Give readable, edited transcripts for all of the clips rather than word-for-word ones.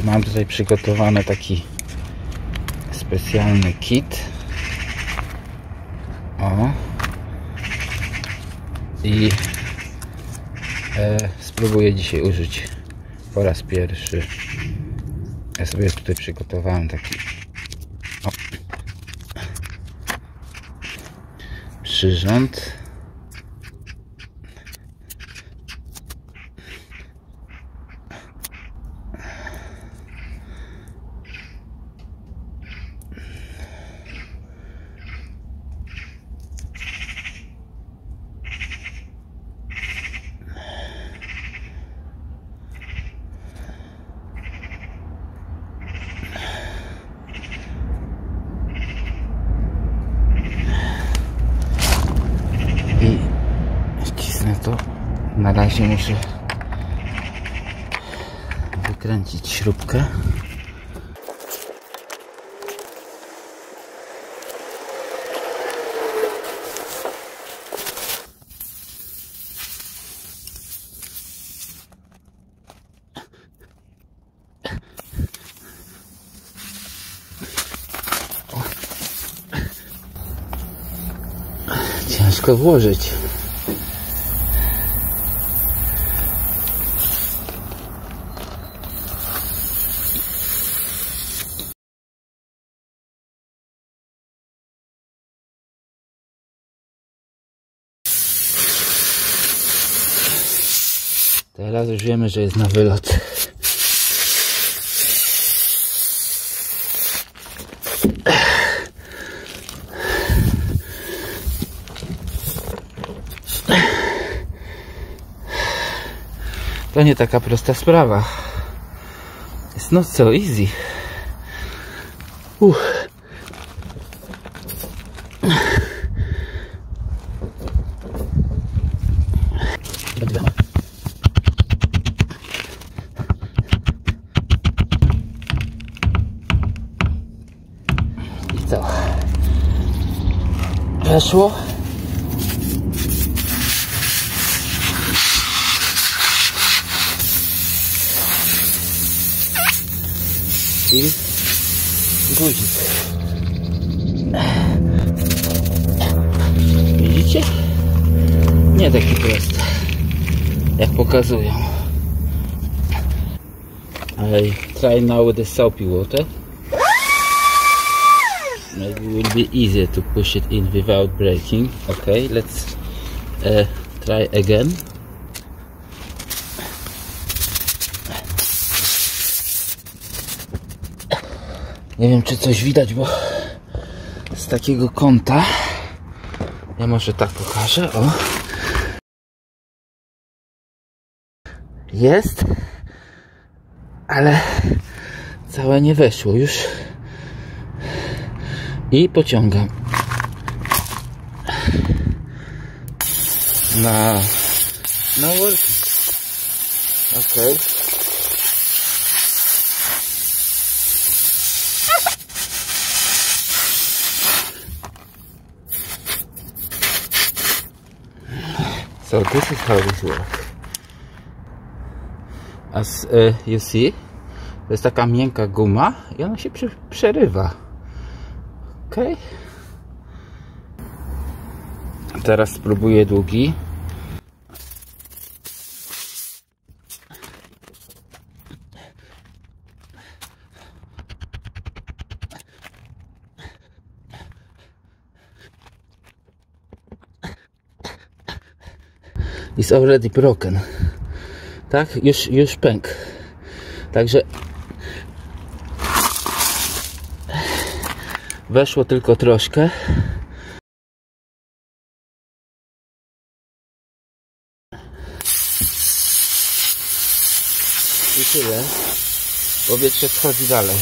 Mam tutaj przygotowany taki specjalny kit. O. I spróbuję dzisiaj użyć po raz pierwszy. Ja sobie tutaj przygotowałem taki przyrząd. I wcisnę to. Na razie muszę wykręcić śrubkę. Ciężko włożyć. Teraz już wiemy, że jest na wylot. To nie taka prosta sprawa. It's not so easy. I co? Weszło? I guzik. Widzicie? Nie taki prosty, jak pokazują. I try now with the soapy water. Maybe it will be easier to push it in without breaking. Okay, let's try again. Nie wiem, czy coś widać, bo z takiego kąta. Ja może tak pokażę. O. Jest, ale całe nie weszło już. I pociągam. No working. Okay. So this is how this works. As you see, to jest taka miękka guma i ona się przerywa. Ok. Teraz spróbuję długi. Is already broken. Tak? Już pękł. Także weszło tylko troszkę. I tyle. Powietrze wchodzi dalej.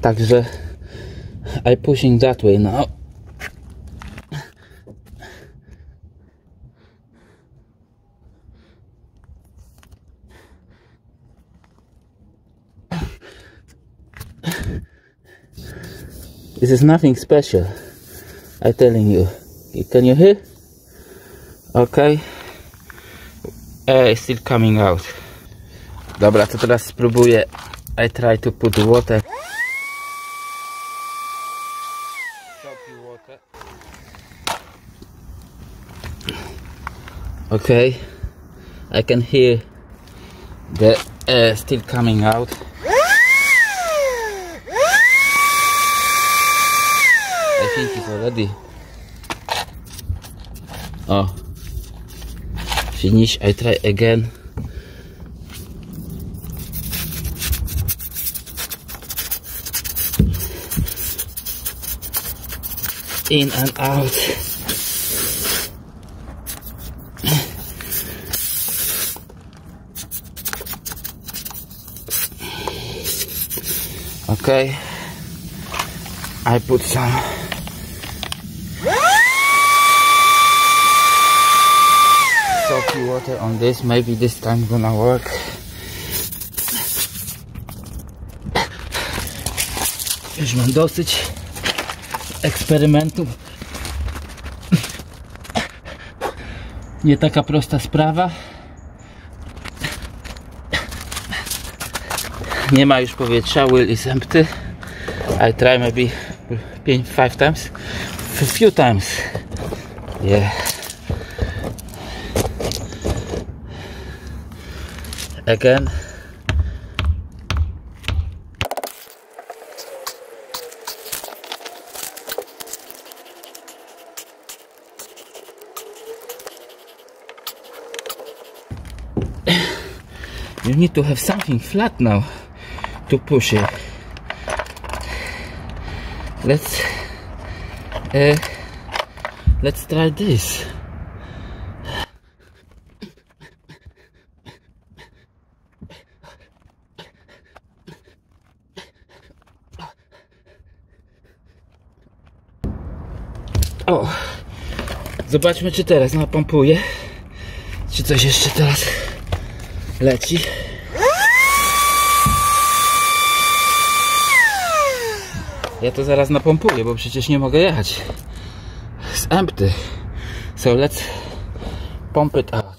Także I pushing that way now. This is nothing special. I'm telling you. Can you hear? Okay. Air is still coming out. Dobra, to teraz spróbuję. I try to put water. Soapy water. Okay. I can hear the air still coming out. I think it's already. Oh. Finish. I try again. In and out. Okay. I put some soapy water on this. Maybe this time gonna work. Już mam dosyć eksperymentów. Nie taka prosta sprawa. Nie ma już powietrza. Wheel is empty. I try maybe 5 times. A few times. Yeah. Again. You need to have something flat now to push it. Let's try this. O, zobaczmy, czy teraz napompuje, czy coś jeszcze teraz leci. Ja to zaraz napompuję, bo przecież nie mogę jechać. It's empty. So let's pump it out.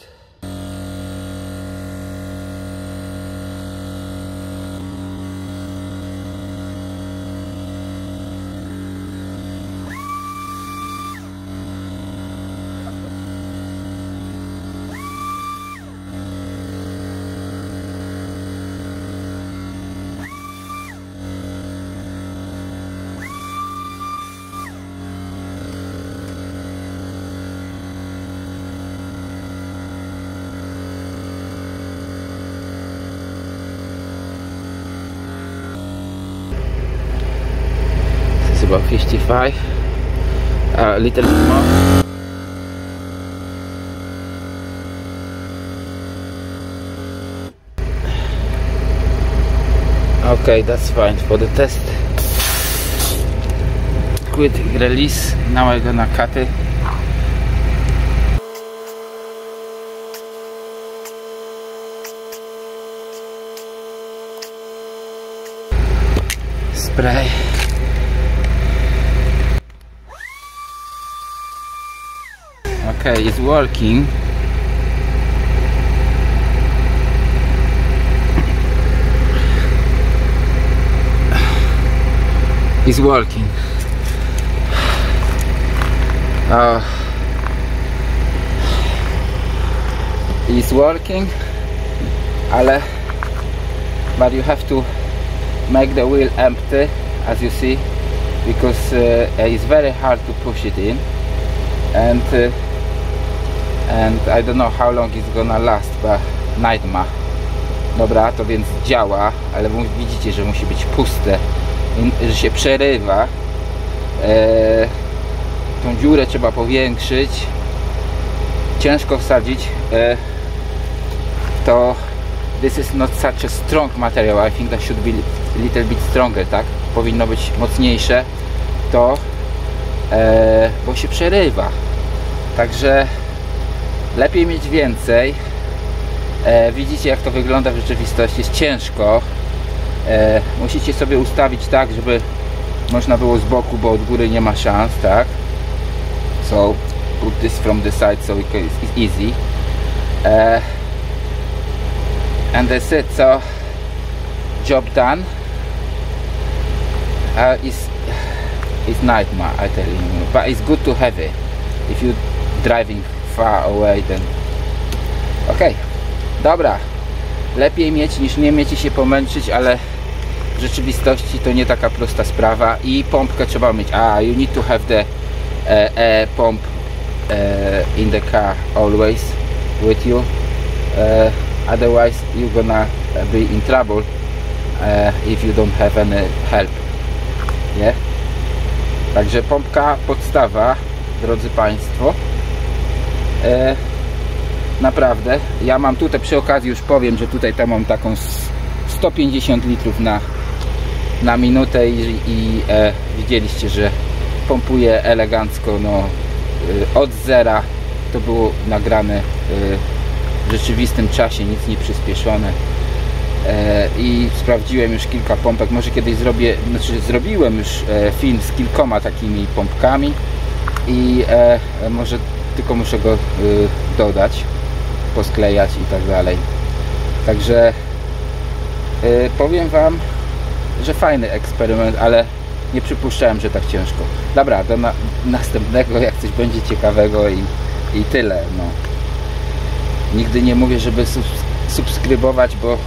About 55, a little bit more. Okay, that's fine for the test. Quick release. Now I'm gonna cut it. Spray. Okay, it's working. It's working. It's working, but you have to make the wheel empty, as you see, because it's very hard to push it in, and I don't know how long it's gonna last, but nightmare. Dobra, to więc działa, ale widzicie, że musi być puste, że się przerywa. Tą dziurę trzeba powiększyć, ciężko wsadzić. To this is not such a strong material. I think that should be a little bit stronger, tak? Powinno być mocniejsze to, bo się przerywa. Także lepiej mieć więcej. Widzicie, jak to wygląda w rzeczywistości. Jest ciężko. Musicie sobie ustawić tak, żeby można było z boku, bo od góry nie ma szans, tak? So put this from the side so it's easy. And that's it. So job done. It's nightmare, I tell you, but it's good to have it. If you're driving far away, then okay. Dobra, lepiej mieć niż nie mieć i się pomęczyć, ale w rzeczywistości to nie taka prosta sprawa i pompkę trzeba mieć. You need to have the air pump in the car always with you, otherwise you're gonna be in trouble if you don't have any help. Yeah? Także pompka podstawa, drodzy Państwo. Naprawdę, ja mam tutaj, przy okazji już powiem, że tutaj tam mam taką 150 litrów na minutę i widzieliście, że pompuje elegancko, no, od zera. To było nagrane w rzeczywistym czasie, nic nie przyspieszone. I sprawdziłem już kilka pompek, może kiedyś zrobiłem już film z kilkoma takimi pompkami i może tylko muszę go dodać, posklejać i tak dalej. Także powiem Wam, że fajny eksperyment, ale nie przypuszczałem, że tak ciężko. Dobra, do następnego, jak coś będzie ciekawego i tyle. No. Nigdy nie mówię, żeby subskrybować, bo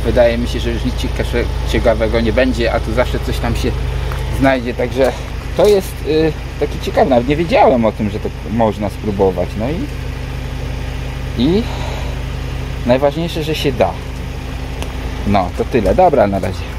wydaje mi się, że już nic ciekawego nie będzie, a tu zawsze coś tam się znajdzie, także to jest taki ciekawy, nawet nie wiedziałem o tym, że to można spróbować. No i najważniejsze, że się da. No to tyle, dobra, na razie.